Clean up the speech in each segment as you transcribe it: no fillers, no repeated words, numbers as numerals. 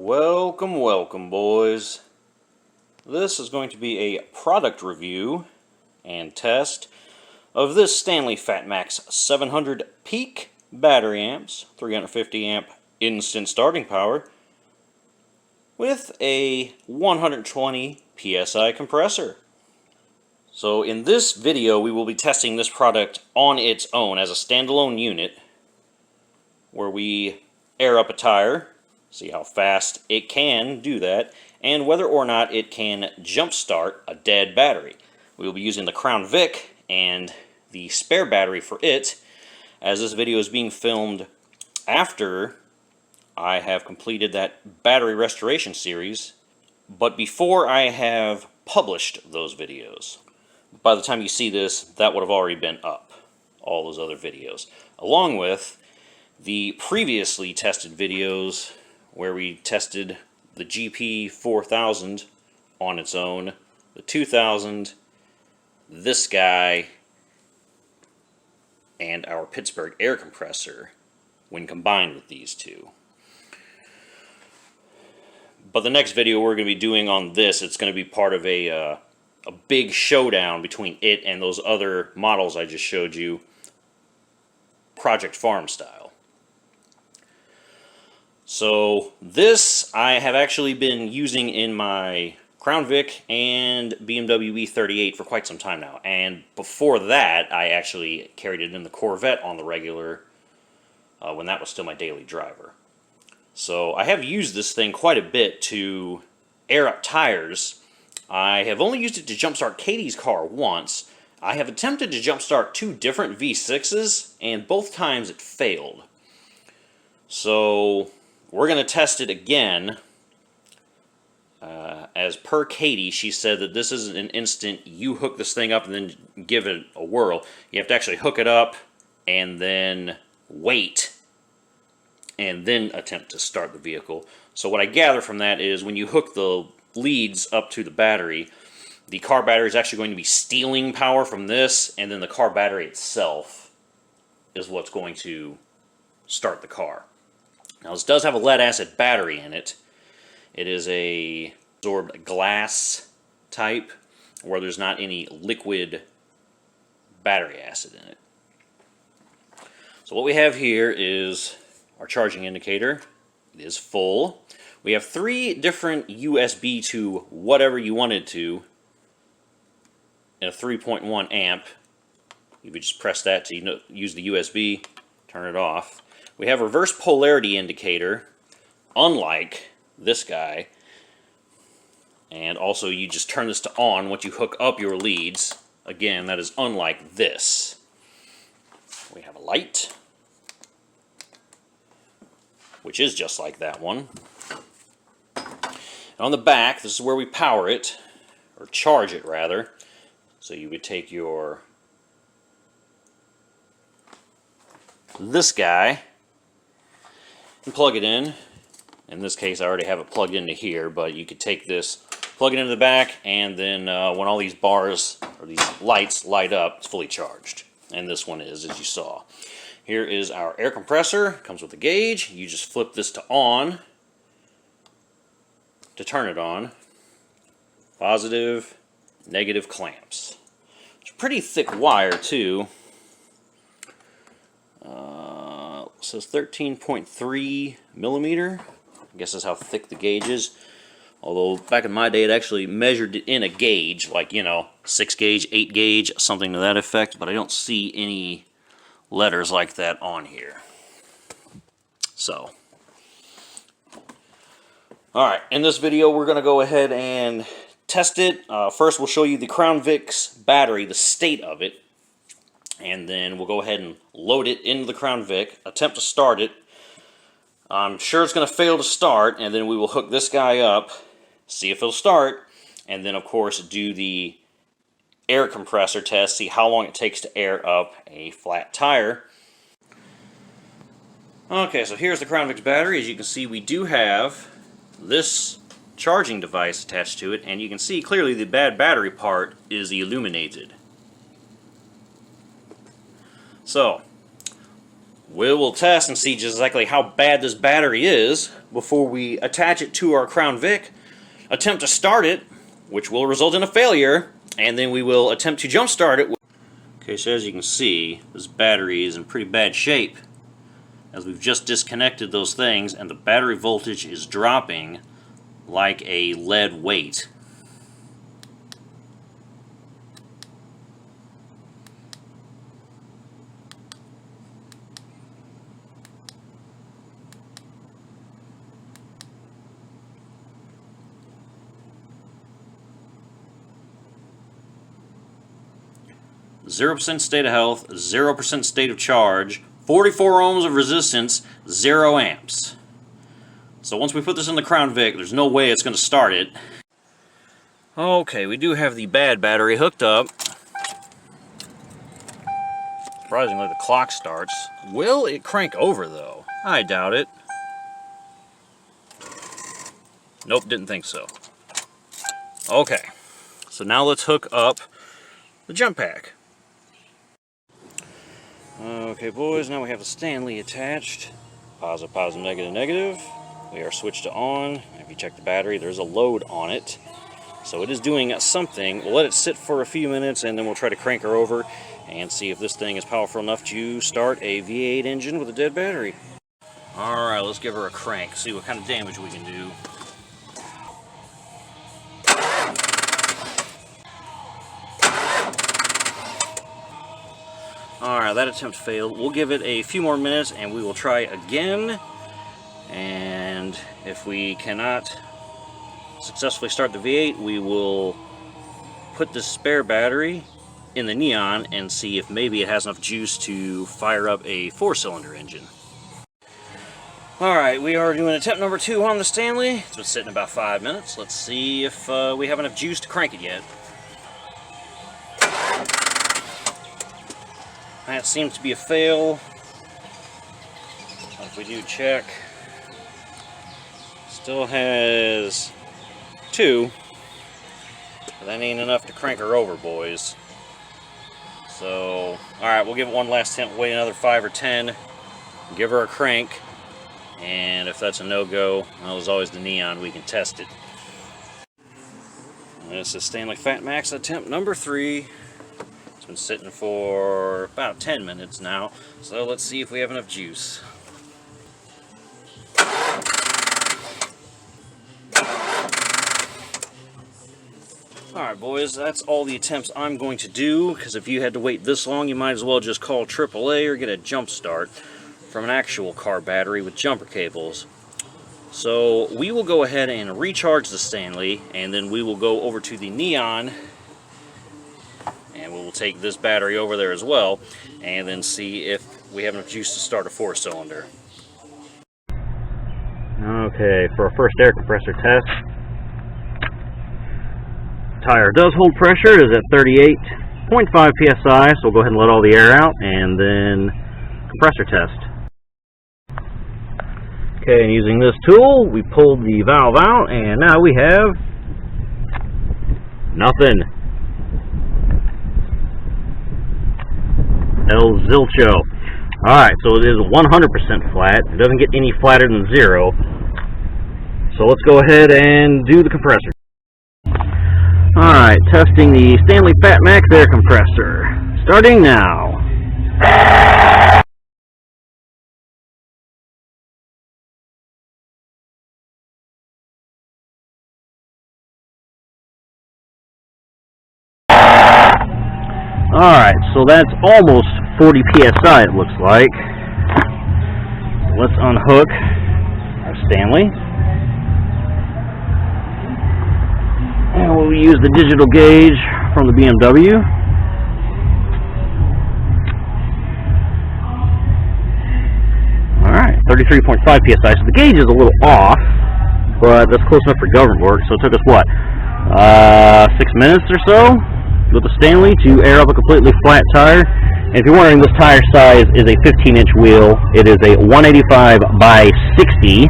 Welcome, welcome, boys. This is going to be a product review and test of this Stanley Fatmax 700 peak battery amps, 350 amp instant starting power, with a 120 PSI compressor. So in this video we will be testing this product on its own as a standalone unit, where we air up a tire, see how fast it can do that, and whether or not it can jumpstart a dead battery. We will be using the Crown Vic and the spare battery for it, as this video is being filmed after I have completed that battery restoration series, but before I have published those videos. By the time you see this, that would have already been up, all those other videos, along with the previously tested videos where we tested the GP 4000 on its own, the 2000, this guy, and our Pittsburgh air compressor when combined with these two. But the next video we're going to be doing on this, it's going to be part of a big showdown between it and those other models I just showed you, Project Farm style. So this I have actually been using in my Crown Vic and BMW E38 for quite some time now. And before that, I actually carried it in the Corvette on the regular when that was still my daily driver. So I have used this thing quite a bit to air up tires. I have only used it to jumpstart Katie's car once. I have attempted to jumpstart two different V6s, and both times it failed. So we're going to test it again. As per Katie, she said that this isn't an instant, you hook this thing up and then give it a whirl. You have to actually hook it up and then wait and then attempt to start the vehicle. So what I gather from that is when you hook the leads up to the car battery is actually going to be stealing power from this, and then the car battery itself is what's going to start the car. Now this does have a lead acid battery in it. It is a absorbed glass type where there's not any liquid battery acid in it. So what we have here is our charging indicator. It is full. We have three different USB to whatever you wanted to in a 3.1 amp. You would just press that to use the USB, turn it off. We have a reverse polarity indicator, unlike this guy. And also you just turn this to on once you hook up your leads. Again, that is unlike this. We have a light, which is just like that one. And on the back, this is where we power it, or charge it rather. So you would take this guy and plug it in. In this case, I already have it plugged into here, but you could take this, plug it into the back, and then when all these bars, or these lights, light up, it's fully charged. And this one is, as you saw. Here is our air compressor. Comes with a gauge. You just flip this to on to turn it on. Positive, negative clamps. It's a pretty thick wire, too. It says 13.3 millimeter. I guess that's how thick the gauge is. Although back in my day it actually measured it in a gauge, like, 6 gauge, 8 gauge, something to that effect, but I don't see any letters like that on here. So, alright, in this video we're going to go ahead and test it. First we'll show you the Crown Vic's battery, the state of it, and then we'll go ahead and load it into the Crown Vic, attempt to start it. I'm sure it's going to fail to start, and then we will hook this guy up, see if it'll start, and then of course do the air compressor test, see how long it takes to air up a flat tire. Okay, so here's the Crown Vic's battery. As you can see, we do have this charging device attached to it, and you can see clearly the bad battery part is illuminated. So, We will test and see just exactly how bad this battery is before we attach it to our Crown Vic, attempt to start it, which will result in a failure, and then we will attempt to jump start it. Okay, so as you can see, this battery is in pretty bad shape, as we've just disconnected those things, and the battery voltage is dropping like a lead weight. %, state of health, 0% state of charge, 44 ohms of resistance, 0 amps. So once we put this in the Crown Vic, there's no way it's going to start it. Okay, we do have the bad battery hooked up. Surprisingly, the clock starts. Will it crank over, though? I doubt it. Nope, didn't think so. Okay, so now let's hook up the jump pack. Okay, boys, now we have the Stanley attached. Positive, positive, negative, negative. We are switched to on. If you check the battery, there's a load on it. So it is doing something. We'll let it sit for a few minutes, and then we'll try to crank her over and see if this thing is powerful enough to start a V8 engine with a dead battery. Alright, let's give her a crank, see what kind of damage we can do. Alright, that attempt failed. We'll give it a few more minutes and we will try again. And if we cannot successfully start the V8, we will put the spare battery in the Neon and see if maybe it has enough juice to fire up a 4-cylinder engine. Alright, we are doing attempt number 2 on the Stanley. It's been sitting about 5 minutes. Let's see if we have enough juice to crank it yet. That seems to be a fail. If we do check, still has 2, but that ain't enough to crank her over, boys. So, alright, we'll give it one last attempt, wait another 5 or 10, give her a crank, and if that's a no-go, well, there's always the Neon, we can test it. And this is Stanley Fatmax attempt number 3. It's been sitting for about 10 minutes now, so let's see if we have enough juice. Alright, boys, that's all the attempts I'm going to do, because if you had to wait this long, you might as well just call AAA or get a jump start from an actual car battery with jumper cables. So we will go ahead and recharge the Stanley, and then we will go over to the Neon, and we will take this battery over there as well, and then see if we have enough juice to start a 4-cylinder. Okay, for our first air compressor test, tire does hold pressure. It is at 38.5 psi, so we'll go ahead and let all the air out, and then compressor test. Okay, and using this tool, we pulled the valve out, and now we have nothing. El Zilcho. Alright, so it is 100% flat. It doesn't get any flatter than 0. So let's go ahead and do the compressor. Alright, testing the Stanley Fatmax air compressor. Starting now. Alright, so that's almost 40 psi it looks like. Let's unhook our Stanley. And we'll use the digital gauge from the BMW. Alright, 33.5 psi. So the gauge is a little off, but that's close enough for government work. So it took us, what, 6 minutes or so with the Stanley to air up a completely flat tire. And if you're wondering, this tire size is a 15-inch wheel. It is a 185 by 60,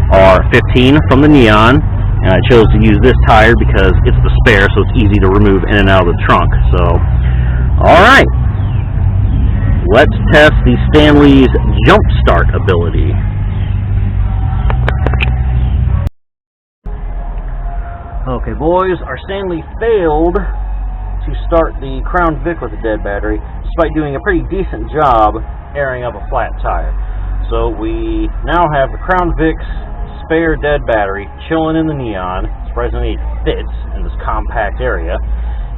or 15 from the Neon. And I chose to use this tire because it's the spare, so it's easy to remove in and out of the trunk. So, alright. let's test the Stanley's jump start ability. Okay boys, our Stanley failed to start the Crown Vic with a dead battery, despite doing a pretty decent job airing up a flat tire. So we now have the Crown Vic's spare dead battery chilling in the Neon. Surprisingly, it fits in this compact area,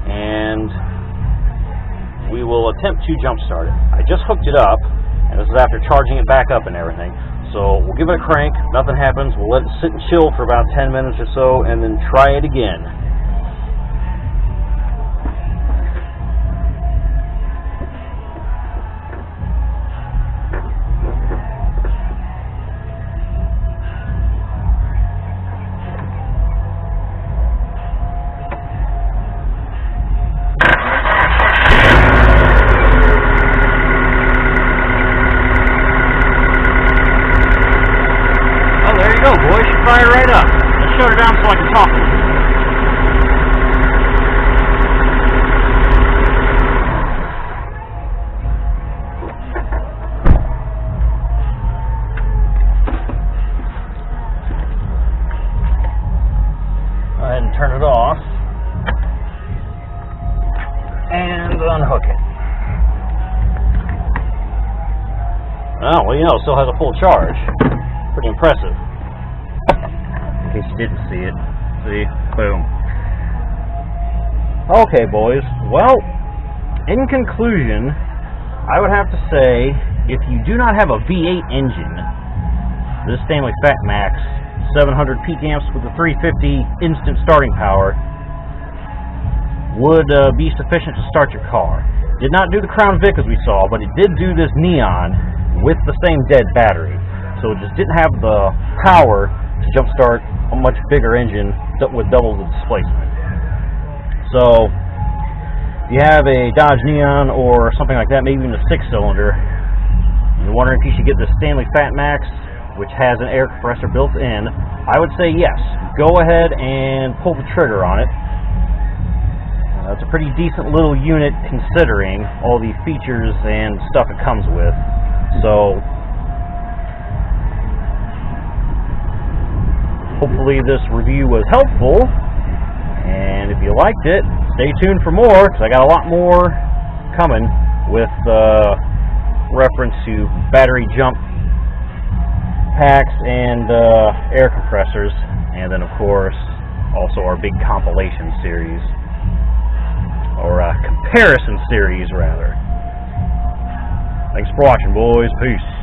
and we will attempt to jump start it. I just hooked it up, and this is after charging it back up and everything. So we'll give it a crank, nothing happens, we'll let it sit and chill for about 10 minutes or so, and then try it again. Fire right up. Let's shut her down so I can talk to her. Go ahead and turn it off. And unhook it. Oh, well, you know, it still has a full charge. Pretty impressive. In case you didn't see it. See? Boom. Okay, boys. Well, in conclusion, I would have to say, if you do not have a V8 engine, this Stanley Fatmax 700 peak amps with a 350 instant starting power would be sufficient to start your car. Did not do the Crown Vic as we saw, but it did do this Neon with the same dead battery. So it just didn't have the power to jumpstart a much bigger engine with double the displacement. So if you have a Dodge Neon or something like that, maybe even a 6-cylinder, you're wondering if you should get the Stanley Fatmax, which has an air compressor built in, I would say yes. Go ahead and pull the trigger on it. It's a pretty decent little unit considering all the features and stuff it comes with. So hopefully this review was helpful, and if you liked it, stay tuned for more, because I got a lot more coming with reference to battery jump packs and air compressors, and then of course also our big compilation series, or comparison series rather. Thanks for watching, boys. Peace.